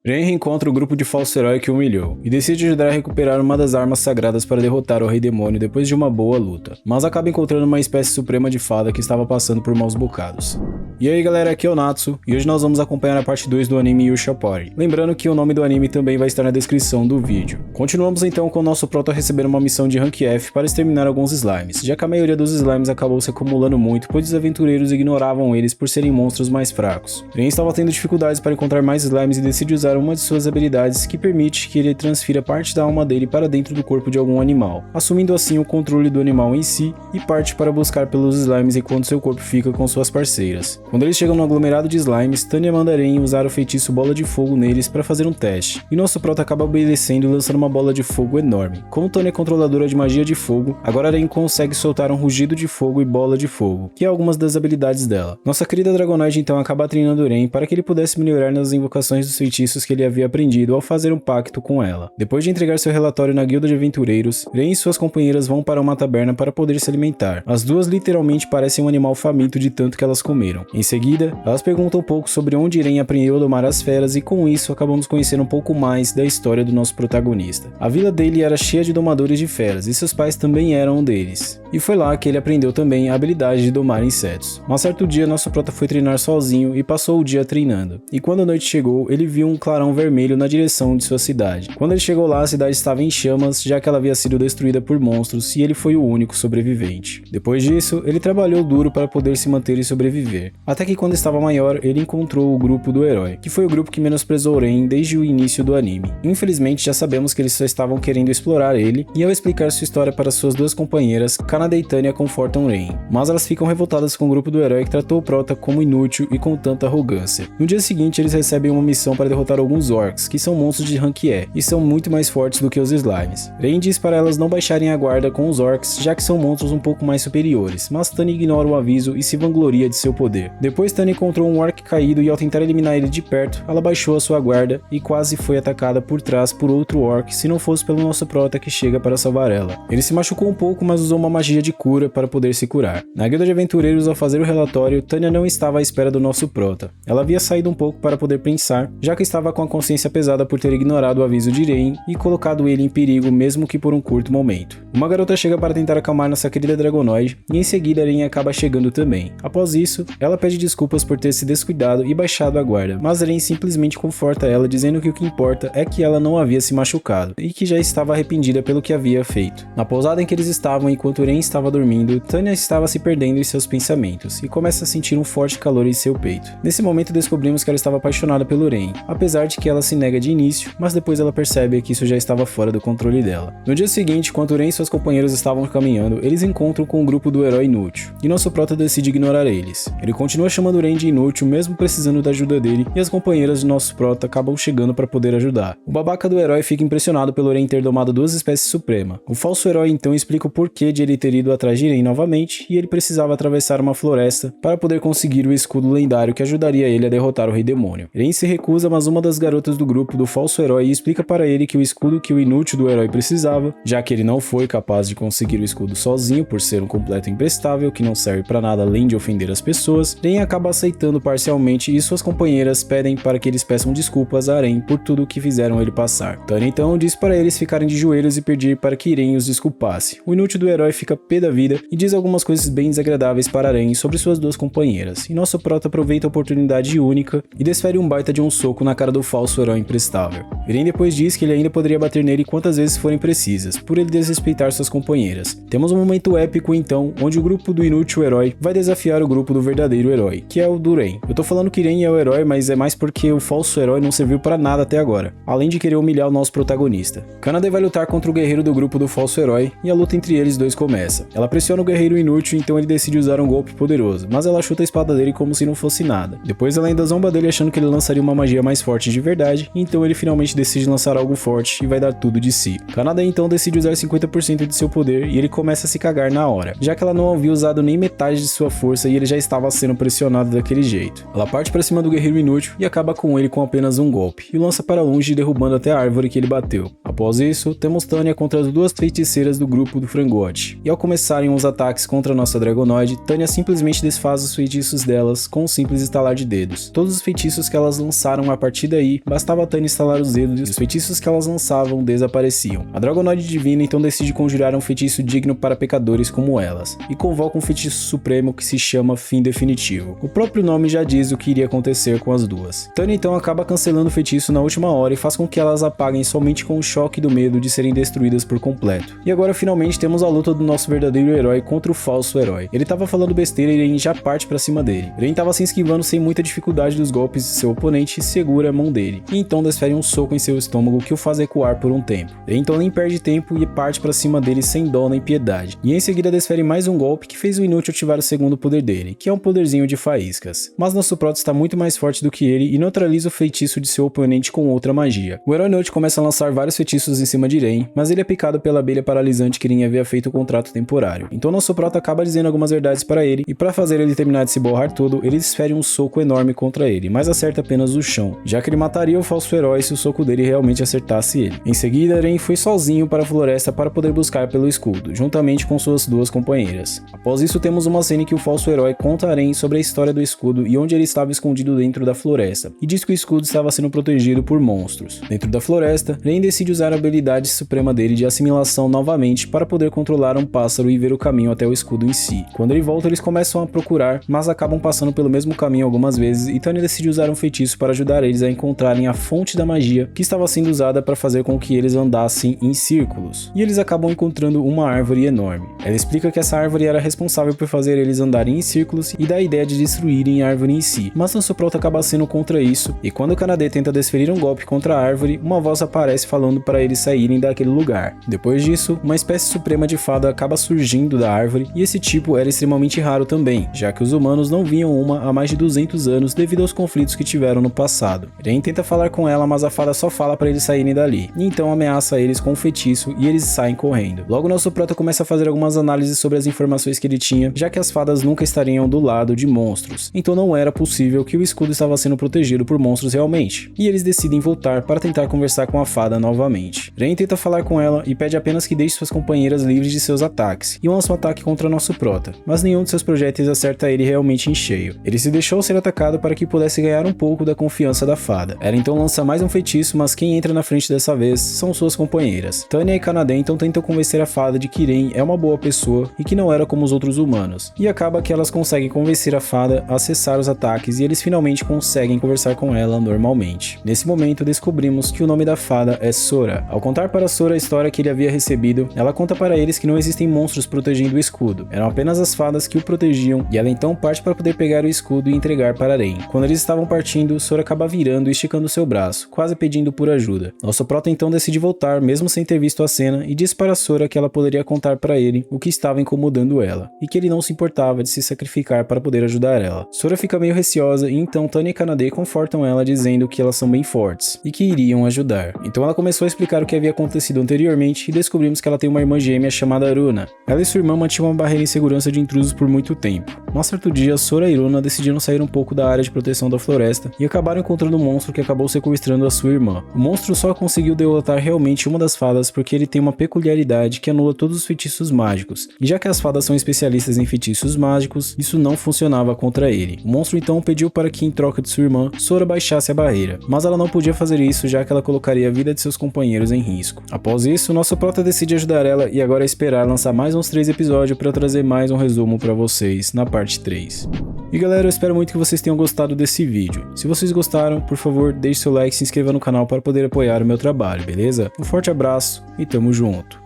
Ren reencontra o grupo de falso herói que o humilhou, e decide ajudar a recuperar uma das armas sagradas para derrotar o Rei Demônio depois de uma boa luta, mas acaba encontrando uma espécie suprema de fada que estava passando por maus bocados. E aí galera, aqui é o Natsu, e hoje nós vamos acompanhar a parte 2 do anime Yusha Party. Lembrando que o nome do anime também vai estar na descrição do vídeo. Continuamos então com o nosso prota recebendo uma missão de Rank F para exterminar alguns slimes, já que a maioria dos slimes acabou se acumulando muito, pois os aventureiros ignoravam eles por serem monstros mais fracos. Ren estava tendo dificuldades para encontrar mais slimes e decide usar uma de suas habilidades que permite que ele transfira parte da alma dele para dentro do corpo de algum animal, assumindo assim o controle do animal em si e parte para buscar pelos slimes enquanto seu corpo fica com suas parceiras. Quando eles chegam no aglomerado de slimes, Tanya manda Ren usar o feitiço bola de fogo neles para fazer um teste, e nosso prota acaba obedecendo e lançando uma bola de fogo enorme. Como Tanya é controladora de magia de fogo, agora Ren consegue soltar um rugido de fogo e bola de fogo, que é algumas das habilidades dela. Nossa querida Dragonoid então acaba treinando Ren para que ele pudesse melhorar nas invocações dos feitiços que ele havia aprendido ao fazer um pacto com ela. Depois de entregar seu relatório na guilda de aventureiros, Ren e suas companheiras vão para uma taberna para poder se alimentar. As duas literalmente parecem um animal faminto de tanto que elas comeram. Em seguida, elas perguntam um pouco sobre onde Ren aprendeu a domar as feras e com isso acabamos conhecendo um pouco mais da história do nosso protagonista. A vila dele era cheia de domadores de feras e seus pais também eram um deles. E foi lá que ele aprendeu também a habilidade de domar insetos. Mas certo dia nosso prota foi treinar sozinho e passou o dia treinando. E quando a noite chegou, ele viu um clarão vermelho na direção de sua cidade. Quando ele chegou lá, a cidade estava em chamas, já que ela havia sido destruída por monstros e ele foi o único sobrevivente. Depois disso, ele trabalhou duro para poder se manter e sobreviver. Até que quando estava maior, ele encontrou o grupo do herói, que foi o grupo que menosprezou Ren desde o início do anime. Infelizmente, já sabemos que eles só estavam querendo explorar ele, e ao explicar sua história para suas duas companheiras, Kanade e Tanya confortam Ren, mas elas ficam revoltadas com o grupo do herói que tratou o prota como inútil e com tanta arrogância. No dia seguinte, eles recebem uma missão para derrotar alguns orcs, que são monstros de rank E, e são muito mais fortes do que os slimes. Ren diz para elas não baixarem a guarda com os orcs, já que são monstros um pouco mais superiores, mas Tanya ignora o aviso e se vangloria de seu poder. Depois Tanya encontrou um orc caído e ao tentar eliminar ele de perto, ela baixou a sua guarda e quase foi atacada por trás por outro orc, se não fosse pelo nosso prota que chega para salvar ela. Ele se machucou um pouco, mas usou uma magia de cura para poder se curar. Na guilda de aventureiros, ao fazer o relatório, Tanya não estava à espera do nosso prota. Ela havia saído um pouco para poder pensar, já que estava com a consciência pesada por ter ignorado o aviso de Ren e colocado ele em perigo mesmo que por um curto momento. Uma garota chega para tentar acalmar nossa querida Dragonoid e em seguida Ren acaba chegando também. Após isso, ela pede desculpas por ter se descuidado e baixado a guarda, mas Ren simplesmente conforta ela dizendo que o que importa é que ela não havia se machucado e que já estava arrependida pelo que havia feito. Na pousada em que eles estavam enquanto Ren estava dormindo, Tanya estava se perdendo em seus pensamentos e começa a sentir um forte calor em seu peito. Nesse momento descobrimos que ela estava apaixonada pelo Ren, apesar de que ela se nega de início, mas depois ela percebe que isso já estava fora do controle dela. No dia seguinte, enquanto Ren e seus companheiros estavam caminhando, eles encontram com o grupo do herói inútil, e nosso prota decide ignorar eles. Ele continua chamando Ren de inútil mesmo precisando da ajuda dele, e as companheiras de nosso prota acabam chegando para poder ajudar. O babaca do herói fica impressionado pelo Ren ter domado duas espécies supremas. O falso herói então explica o porquê de ele ter ido atrás de Ren novamente, e ele precisava atravessar uma floresta para poder conseguir o escudo lendário que ajudaria ele a derrotar o Rei Demônio. Ren se recusa, mas uma das garotas do grupo do falso herói explica para ele que o escudo que o inútil do herói precisava, já que ele não foi capaz de conseguir o escudo sozinho por ser um completo imprestável que não serve para nada além de ofender as pessoas, Ren acaba aceitando parcialmente e suas companheiras pedem para que eles peçam desculpas a Ren por tudo o que fizeram ele passar. Tanya então diz para eles ficarem de joelhos e pedir para que Ren os desculpasse. O inútil do herói fica pé da vida e diz algumas coisas bem desagradáveis para Ren sobre suas duas companheiras, e nosso prota aproveita a oportunidade única e desfere um baita de um soco na cara do falso herói imprestável. Ren depois diz que ele ainda poderia bater nele quantas vezes forem precisas, por ele desrespeitar suas companheiras. Temos um momento épico então, onde o grupo do inútil herói vai desafiar o grupo do verdadeiro herói, que é o do Ren. Eu tô falando que Ren é o herói, mas é mais porque o falso herói não serviu para nada até agora, além de querer humilhar o nosso protagonista. Kanade vai lutar contra o guerreiro do grupo do falso herói, e a luta entre eles dois começa. Ela pressiona o guerreiro inútil, então ele decide usar um golpe poderoso, mas ela chuta a espada dele como se não fosse nada. Depois ela ainda zomba dele achando que ele lançaria uma magia mais forte de verdade, então ele finalmente simplesmente decide lançar algo forte e vai dar tudo de si. Kanade então decide usar 50% de seu poder e ele começa a se cagar na hora, já que ela não havia usado nem metade de sua força e ele já estava sendo pressionado daquele jeito. Ela parte para cima do guerreiro inútil e acaba com ele com apenas um golpe, e o lança para longe derrubando até a árvore que ele bateu. Após isso, temos Tanya contra as duas feiticeiras do grupo do frangote, e ao começarem os ataques contra nossa Dragonoid, Tanya simplesmente desfaz os feitiços delas com um simples estalar de dedos. Todos os feitiços que elas lançaram a partir daí, bastava a Tanya estalar os dedos e os feitiços que elas lançavam desapareciam. A Dragonoid divina então decide conjurar um feitiço digno para pecadores como elas, e convoca um feitiço supremo que se chama Fim Definitivo. O próprio nome já diz o que iria acontecer com as duas. Tanya então acaba cancelando o feitiço na última hora e faz com que elas apaguem somente com o choque do medo de serem destruídas por completo. E agora finalmente temos a luta do nosso verdadeiro herói contra o falso herói. Ele tava falando besteira e Eren já parte pra cima dele. Eren tava se esquivando sem muita dificuldade dos golpes de seu oponente e segura a mão dele, e então desfere um soco em seu estômago que o faz recuar por um tempo. Eren então nem perde tempo e parte pra cima dele sem dó nem piedade, e em seguida desfere mais um golpe que fez o inútil ativar o segundo poder dele, que é um poderzinho de faíscas. Mas nosso Proto está muito mais forte do que ele e neutraliza o feitiço de seu oponente com outra magia. O herói inútil começa a lançar vários feitiços em cima de Eren, mas ele é picado pela abelha paralisante que Eren havia feito o contrato temporário. Então nosso Proto acaba dizendo algumas verdades para ele, e para fazer ele terminar de se borrar todo, ele desfere um soco enorme contra ele, mas acerta apenas o chão, já que ele mataria o falso herói se o soco dele realmente acertasse ele. Em seguida, Eren foi sozinho para a floresta para poder buscar pelo escudo, juntamente com suas duas companheiras. Após isso, temos uma cena em que o falso herói conta a Eren sobre a história do escudo e onde ele estava escondido dentro da floresta, e diz que o escudo estava sendo protegido por monstros. Dentro da floresta, Eren decide usar a habilidade suprema dele de assimilação novamente para poder controlar um pássaro e ver o caminho até o escudo em si. Quando ele volta, eles começam a procurar, mas acabam passando pelo mesmo caminho algumas vezes, e Tanya decide usar um feitiço para ajudar eles a encontrarem a fonte da magia que estava sendo usada para fazer com que eles andassem em círculos. E eles acabam encontrando uma árvore enorme. Ela explica que essa árvore era responsável por fazer eles andarem em círculos e dá a ideia de destruírem a árvore em si, mas nosso Proto acaba sendo contra isso, e quando o Kanade tenta desferir um golpe contra a árvore, uma voz aparece falando para eles saírem daquele lugar. Depois disso, uma espécie suprema de fada acaba surgindo da árvore, e esse tipo era extremamente raro também, já que os humanos não viam uma há mais de 200 anos devido aos conflitos que tiveram no passado. Eren tenta falar com ela, mas a fada só fala para eles saírem dali, e então ameaça eles com um feitiço e eles saem correndo. Logo nosso Proto começa a fazer algumas análises sobre as informações que ele tinha, já que as fadas nunca estariam do lado de monstros, então não era possível que o escudo estava sendo protegido por monstros realmente, e eles decidem voltar para tentar conversar com a fada novamente. Eren tenta falar com ela e pede apenas que deixe suas companheiras livres de seus ataques, e lança um ataque contra nosso Prota, mas nenhum de seus projéteis acerta ele realmente em cheio. Ele se deixou ser atacado para que pudesse ganhar um pouco da confiança da fada. Ela então lança mais um feitiço, mas quem entra na frente dessa vez são suas companheiras. Tanya e Kanade então tentam convencer a fada de que Eren é uma boa pessoa e que não era como os outros humanos, e acaba que elas conseguem convencer a fada a cessar os ataques e eles finalmente conseguem conversar com ela normalmente. Nesse momento descobrimos que o nome da fada é Sora. Ao contar para Sora a história que ele havia recebido, ela conta para eles que não existem monstros protegendo o escudo, eram apenas as fadas que o protegiam, e ela então parte para poder pegar o escudo e entregar para Eren. Quando eles estavam partindo, Sora acaba virando e esticando seu braço, quase pedindo por ajuda. Nosso Prota então decide voltar, mesmo sem ter visto a cena, e diz para Sora que ela poderia contar para ele o que estava incomodando ela, e que ele não se importava de se sacrificar para poder ajudar ela. Sora fica meio receosa e então Tanya e Kanade confortam ela dizendo que elas são bem fortes e que iriam ajudar. Então ela começou a explicar o que havia acontecido anteriormente e descobrimos que ela tem uma irmã gêmea chamada Aruna. Ela e sua irmã mantinham uma barreira em segurança de intrusos por muito tempo. Mas certo dia, Sora e Aruna decidiram sair um pouco da área de proteção da floresta e acabaram encontrando um monstro que acabou sequestrando a sua irmã. O monstro só conseguiu derrotar realmente uma das fadas porque ele tem uma peculiaridade que anula todos os feitiços mágicos, e já que as fadas são especialistas em feitiços mágicos, isso não funcionava contra ele. O monstro então pediu para que, em troca de sua irmã, Sora baixasse a barreira, mas ela não podia fazer isso já que ela colocaria a vida de seus companheiros em risco. Após isso, nosso Prota decide ajudar ela e agora é esperar lançar mais uns 3 episódios para trazer mais um resumo para vocês na parte 3. E galera, eu espero muito que vocês tenham gostado desse vídeo. Se vocês gostaram, por favor, deixe seu like e se inscreva no canal para poder apoiar o meu trabalho, beleza? Um forte abraço e tamo junto!